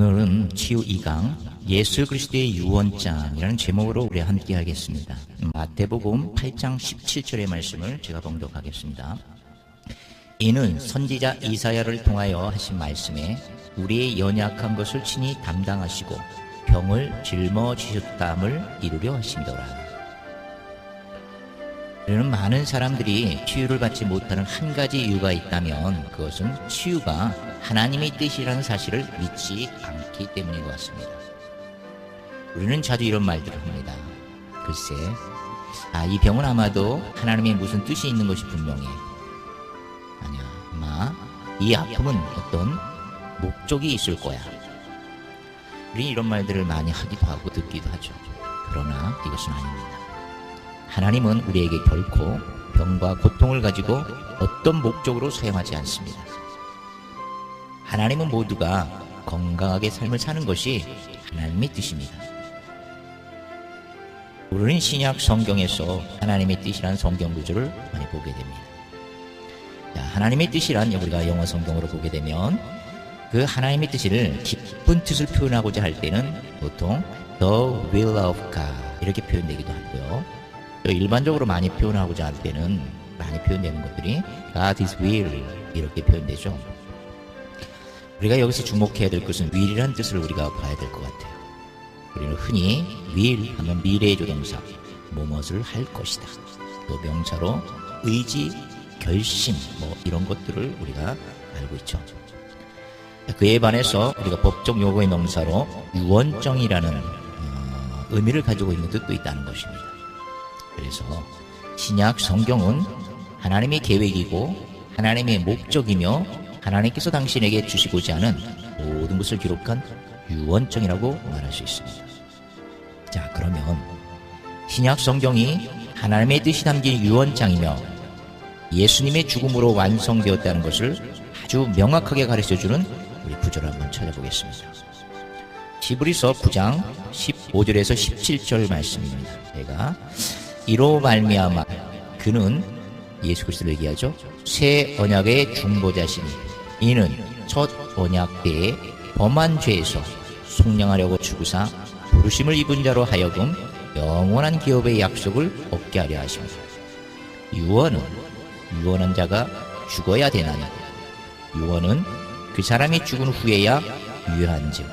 오늘은 치유 2강 예수 그리스도의 유언장이라는 제목으로 우리 함께 하겠습니다. 마태복음 8장 17절의 말씀을 제가 봉독하겠습니다. 이는 선지자 이사야를 통하여 하신 말씀에 우리의 연약한 것을 친히 담당하시고 병을 짊어지셨다함을 이루려 하심이더라. 우리는 많은 사람들이 치유를 받지 못하는 한 가지 이유가 있다면 그것은 치유가 하나님의 뜻이라는 사실을 믿지 않기 때문인 것 같습니다. 우리는 자주 이런 말들을 합니다. 글쎄, 이 병은 아마도 하나님의 무슨 뜻이 있는 것이 분명해. 아니야, 아마 이 아픔은 어떤 목적이 있을 거야. 우리는 이런 말들을 많이 하기도 하고 듣기도 하죠. 그러나 이것은 아닙니다. 하나님은 우리에게 결코 병과 고통을 가지고 어떤 목적으로 사용하지 않습니다. 하나님은 모두가 건강하게 삶을 사는 것이 하나님의 뜻입니다. 우리는 신약 성경에서 하나님의 뜻이라는 성경 구절을 많이 보게 됩니다. 하나님의 뜻이란 우리가 영어 성경으로 보게 되면 그 하나님의 뜻을 깊은 뜻을 표현하고자 할 때는 보통 The will of God 이렇게 표현되기도 하고요. 또 일반적으로 많이 표현하고자 할 때는 많이 표현되는 것들이 God's will 이렇게 표현되죠. 우리가 여기서 주목해야 될 것은 will이라는 뜻을 우리가 봐야 될 것 같아요. 우리는 흔히 will 하면 미래의 조동사 무엇을 할 것이다. 또 명사로 의지, 결심 이런 것들을 우리가 알고 있죠. 그에 반해서 우리가 법적 용어의 명사로 유언장이라는 의미를 가지고 있는 뜻도 있다는 것입니다. 그래서 신약 성경은 하나님의 계획이고 하나님의 목적이며 하나님께서 당신에게 주시고자 하는 모든 것을 기록한 유언장이라고 말할 수 있습니다. 자, 그러면 신약 성경이 하나님의 뜻이 담긴 유언장이며 예수님의 죽음으로 완성되었다는 것을 아주 명확하게 가르쳐주는 우리 구절을 한번 찾아보겠습니다. 히브리서 9장 15절에서 17절 말씀입니다. 제가 이로 말미암아 그는 예수 그리스도를 얘기하죠. 새 언약의 중보자시니 이는 첫 언약 때에 범한 죄에서 속량하려고 죽으사 부르심을 입은 자로 하여금 영원한 기업의 약속을 얻게 하려 하십니다. 유언은 유언한 자가 죽어야 되나니 유언은 그 사람이 죽은 후에야 유효한즉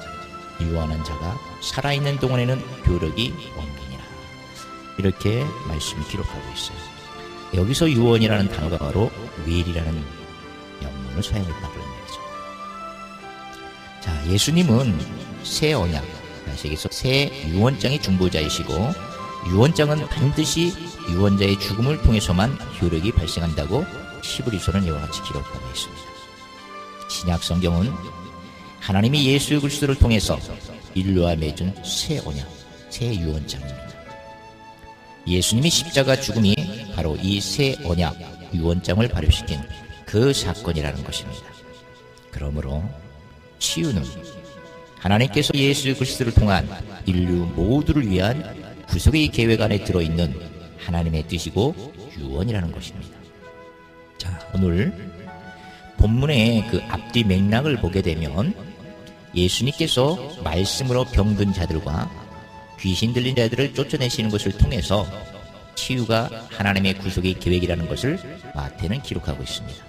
유언한 자가 살아있는 동안에는 효력이 없느니라. 이렇게 말씀이 기록하고 있어요. 여기서 유언이라는 단어가 바로 will이라는 영문을 사용했다는 얘기죠. 자, 예수님은 새 언약, 다시 얘기해서 새 유언장의 중보자이시고 유언장은 반드시 유언자의 죽음을 통해서만 효력이 발생한다고 히브리서는 이와 같이 기록하고 있습니다. 신약 성경은 하나님이 예수 그리스도를 통해서 인류와 맺은 새 언약, 새 유언장입니다. 예수님이 십자가 죽음이 바로 이 새 언약 유언장을 발효시킨 그 사건이라는 것입니다. 그러므로 치유는 하나님께서 예수 그리스도를 통한 인류 모두를 위한 구속의 계획 안에 들어있는 하나님의 뜻이고 유언이라는 것입니다. 자, 오늘 본문의 그 앞뒤 맥락을 보게 되면 예수님께서 말씀으로 병든 자들과 귀신 들린 자들을 쫓아내시는 것을 통해서 치유가 하나님의 구속의 계획이라는 것을 마태는 기록하고 있습니다.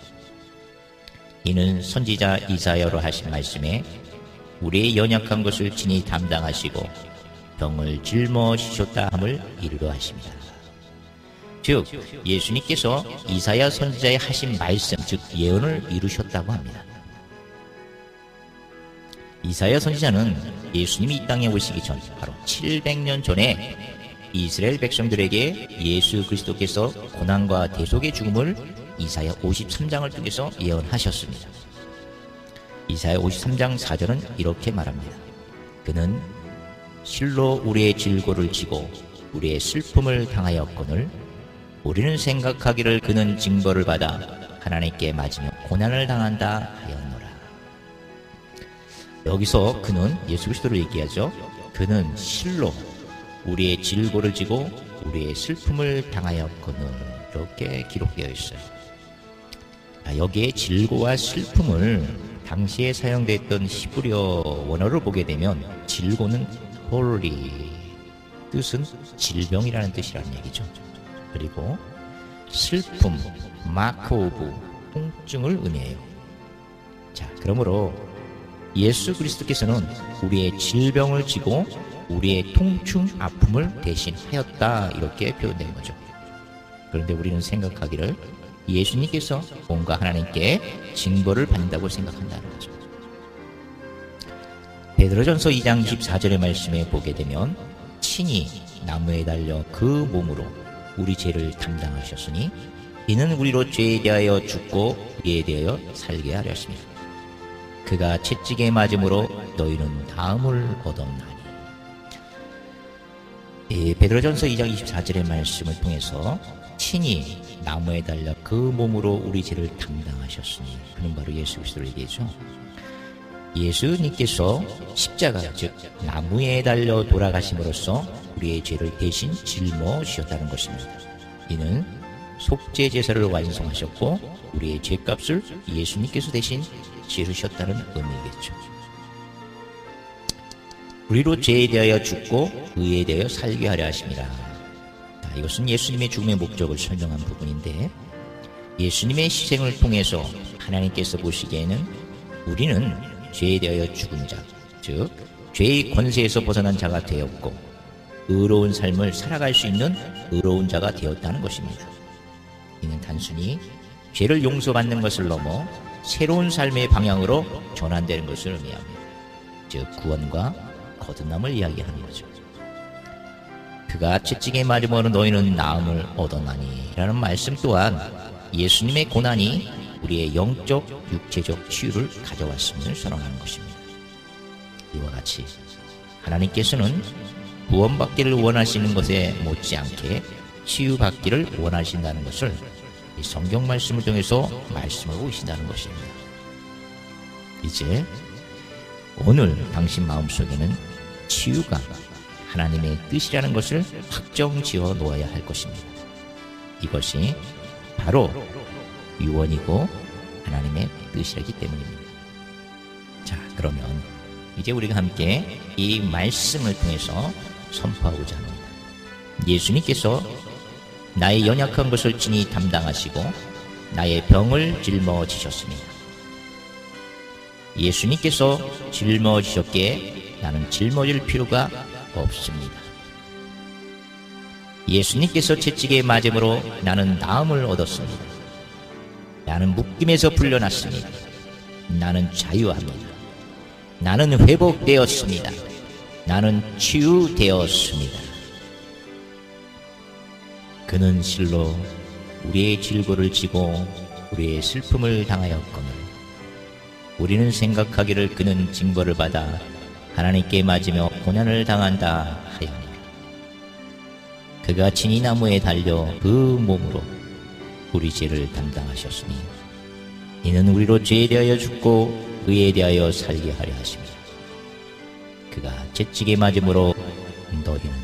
이는 선지자 이사야로 하신 말씀에 우리의 연약한 것을 친히 담당하시고 병을 짊어지셨다 함을 이루려 하십니다. 즉 예수님께서 이사야 선지자의 하신 말씀, 즉 예언을 이루셨다고 합니다. 이사야 선지자는 예수님이 이 땅에 오시기 전 바로 700년 전에 이스라엘 백성들에게 예수 그리스도께서 고난과 대속의 죽음을 이사야 53장을 통해서 예언하셨습니다. 이사야 53장 4절은 이렇게 말합니다. 그는 실로 우리의 질고를 지고 우리의 슬픔을 당하였거늘 우리는 생각하기를 그는 징벌을 받아 하나님께 맞으며 고난을 당한다 하였노라. 여기서 그는 예수 그리스도를 얘기하죠. 그는 실로 우리의 질고를 지고 우리의 슬픔을 당하였거늘 이렇게 기록되어 있어요. 여기에 질고와 슬픔을 당시에 사용됐던 히브리어 원어를 보게 되면 질고는 홀리, 뜻은 질병이라는 뜻이라는 얘기죠. 그리고 슬픔, 마코브, 통증을 의미해요. 자, 그러므로 예수 그리스도께서는 우리의 질병을 지고 우리의 통증, 아픔을 대신하였다, 이렇게 표현된 거죠. 그런데 우리는 생각하기를 예수님께서 뭔가 하나님께 징벌을 받는다고 생각한다는 거죠. 베드로전서 2장 24절의 말씀에 보게 되면 친히 나무에 달려 그 몸으로 우리 죄를 담당하셨으니 이는 우리로 죄에 대하여 죽고 의에 대하여 살게 하려 하십니다. 그가 채찍에 맞음으로 너희는 다음을 얻었나니. 베드로전서 2장 24절의 말씀을 통해서 친히 나무에 달려 그 몸으로 우리 죄를 담당하셨으니, 그는 바로 예수 그리스도를 얘기하죠. 예수님께서 십자가, 즉 나무에 달려 돌아가심으로써 우리의 죄를 대신 짊어지셨다는 것입니다. 이는 속죄 제사를 완성하셨고 우리의 죄값을 예수님께서 대신 지르셨다는 의미겠죠. 우리로 죄에 대하여 죽고 의에 대하여 살게 하려 하십니다. 이것은 예수님의 죽음의 목적을 설명한 부분인데, 예수님의 희생을 통해서 하나님께서 보시기에는 우리는 죄에 대하여 죽은 자, 즉 죄의 권세에서 벗어난 자가 되었고 의로운 삶을 살아갈 수 있는 의로운 자가 되었다는 것입니다. 이는 단순히 죄를 용서받는 것을 넘어 새로운 삶의 방향으로 전환되는 것을 의미합니다. 즉 구원과 거듭남을 이야기하는 거죠. 그가 채찍에 맞음으로 너희는 나음을 얻었나니 라는 말씀 또한 예수님의 고난이 우리의 영적, 육체적 치유를 가져왔음을 선언하는 것입니다. 이와 같이 하나님께서는 구원받기를 원하시는 것에 못지않게 치유받기를 원하신다는 것을 이 성경 말씀을 통해서 말씀하고 계신다는 것입니다. 이제 오늘 당신 마음속에는 치유가 하나님의 뜻이라는 것을 확정지어 놓아야 할 것입니다. 이것이 바로 유언이고 하나님의 뜻이기 때문입니다. 자, 그러면 이제 우리가 함께 이 말씀을 통해서 선포하고자 합니다. 예수님께서 나의 연약한 것을 친히 담당하시고 나의 병을 짊어지셨습니다. 예수님께서 짊어지셨기에 나는 짊어질 필요가 없습니다. 예수님께서 채찍에 맞음으로 나는 나음을 얻었습니다. 나는 묶임에서 풀려났습니다. 나는 자유합니다. 나는 회복되었습니다. 나는 치유되었습니다. 그는 실로 우리의 질고를 지고 우리의 슬픔을 당하였거늘 우리는 생각하기를 그는 징벌을 받아 하나님께 맞으며 고난을 당한다 하였느니라. 그가 친히 나무에 달려 그 몸으로 우리 죄를 담당하셨으니 이는 우리로 죄에 대하여 죽고 의에 대하여 살게 하려 하십니다. 그가 채찍에 맞음으로 너희는